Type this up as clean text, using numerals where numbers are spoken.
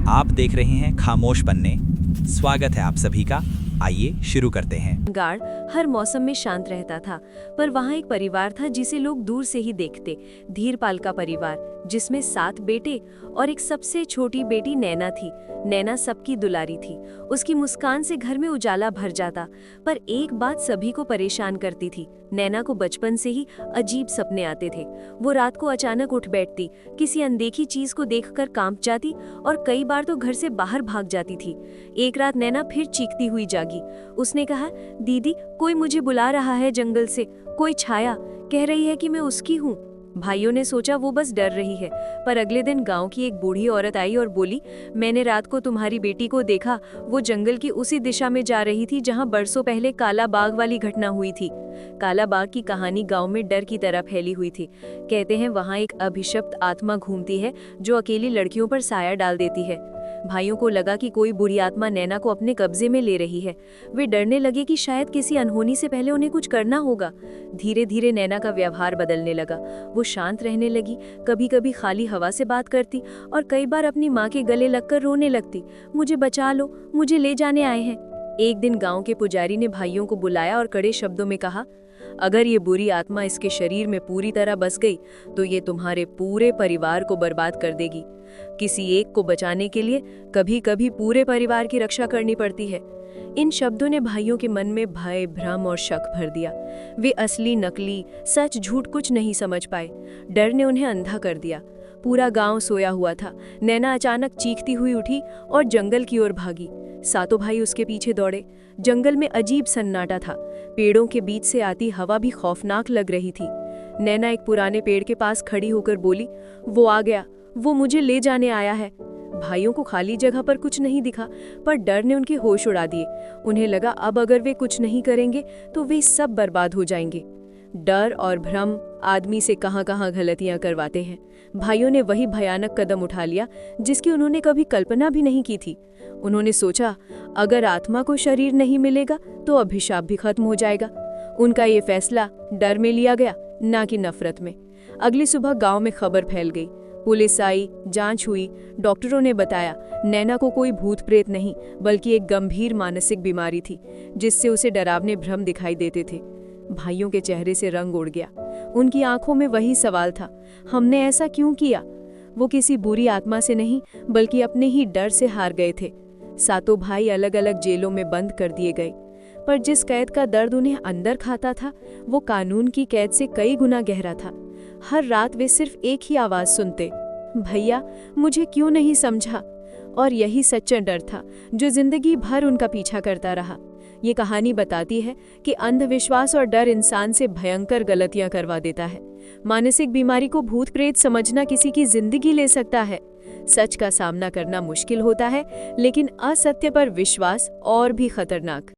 आप देख रहे हैं खामोश पन्ने। स्वागत है आप सभी का। आइए शुरू करते हैं। गार्ड हर मौसम में शांत रहता था, पर वहाँ एक परिवार था जिसे लोग दूर से ही देखते। धीरपाल का परिवार, जिसमें 7 बेटे और एक सबसे छोटी बेटी नैना थी। नैना सबकी दुलारी थी। उसकी मुस्कान से घर में उजाला भर जाता। पर एक बात सभी को परेशान करती थी। नैना को बचपन से ही अजीब सपने आते थे। वो रात को अचानक उठ बैठती, किसी अनदेखी चीज को देखकर कांप जाती और कई बार तो घर से बाहर भाग जाती थी। एक रात नैना फिर चीखती हुई जागी। उसने कहा, दीदी, कोई मुझे बुला रहा है जंगल से। कोई छाया कह रही है कि मैं उसकी हूँ। भाइयों ने सोचा वो बस डर रही है, पर अगले दिन गांव की एक बूढ़ी औरत आई और बोली, मैंने रात को तुम्हारी बेटी को देखा। वो जंगल की उसी दिशा में जा रही थी जहां बरसों पहले काला बाग वाली घटना हुई थी। काला बाग की कहानी गांव में डर की तरह फैली हुई थी। कहते हैं वहां एक अभिशप्त आत्मा घूमती है जो अकेली लड़कियों पर साया डाल देती है। भाइयों को लगा कि कोई बुरी आत्मा नैना को अपने कब्जे में ले रही है। वे डरने लगे कि शायद किसी अनहोनी से पहले उन्हें कुछ करना होगा। धीरे धीरे नैना का व्यवहार बदलने लगा। वो शांत रहने लगी, कभी कभी खाली हवा से बात करती और कई बार अपनी माँ के गले लगकर रोने लगती, मुझे बचा लो, मुझे ले जाने आए हैं। एक दिन गांव के पुजारी ने भाइयों को बुलाया और कड़े शब्दों में कहा, अगर ये बुरी आत्मा इसके शरीर में पूरी तरह बस गई तो ये तुम्हारे पूरे परिवार को बर्बाद कर देगी। किसी एक को बचाने के लिए कभी कभी पूरे परिवार की रक्षा करनी पड़ती है। इन शब्दों ने भाइयों के मन में भय, भ्रम और शक भर दिया। वे असली, नकली, सच, झूठ कुछ नहीं समझ पाए। डर ने उन्हें अंधा कर दिया। पूरा गांव सोया हुआ था। नैना अचानक चीखती हुई उठी और जंगल की ओर भागी। सातों भाई उसके पीछे दौड़े। जंगल में अजीब सन्नाटा था। पेड़ों के बीच से आती हवा भी खौफनाक लग रही थी। नैना एक पुराने पेड़ के पास खड़ी होकर बोली, वो आ गया, वो मुझे ले जाने आया है। भाइयों को खाली जगह पर कुछ नहीं दिखा, पर डर ने उनके होश उड़ा दिए। उन्हें लगा अब अगर वे कुछ नहीं करेंगे तो वे सब बर्बाद हो जाएंगे। डर और भ्रम आदमी से कहां-कहां गलतियां करवाते हैं। भाइयों ने वही भयानक कदम उठा लिया जिसकी उन्होंने कभी कल्पना भी नहीं की थी। उन्होंने सोचा, अगर आत्मा को शरीर नहीं मिलेगा तो अभिशाप भी खत्म हो जाएगा। उनका ये फैसला डर में लिया गया, ना कि नफरत में। अगली सुबह गांव में खबर फैल गई। पुलिस आई, जांच हुई। डॉक्टरों ने बताया नैना को कोई भूत प्रेत नहीं, बल्कि एक गंभीर मानसिक बीमारी थी जिससे उसे डरावने भ्रम दिखाई देते थे। भाइयों के चेहरे से रंग उड़ गया। उनकी आंखों में वही सवाल था, हमने ऐसा क्यों किया? वो किसी बुरी आत्मा से नहीं, बल्कि अपने ही डर से हार गए थे। सातों भाई अलग अलग जेलों में बंद कर दिए गए, पर जिस कैद का दर्द उन्हें अंदर खाता था, वो कानून की कैद से कई गुना गहरा था। हर रात वे सिर्फ एक ही आवाज सुनते, भैया मुझे क्यों नहीं समझा? और यही सच्चा डर था जो जिंदगी भर उनका पीछा करता रहा। ये कहानी बताती है कि अंधविश्वास और डर इंसान से भयंकर गलतियां करवा देता है। मानसिक बीमारी को भूत प्रेत समझना किसी की जिंदगी ले सकता है। सच का सामना करना मुश्किल होता है, लेकिन असत्य पर विश्वास और भी खतरनाक।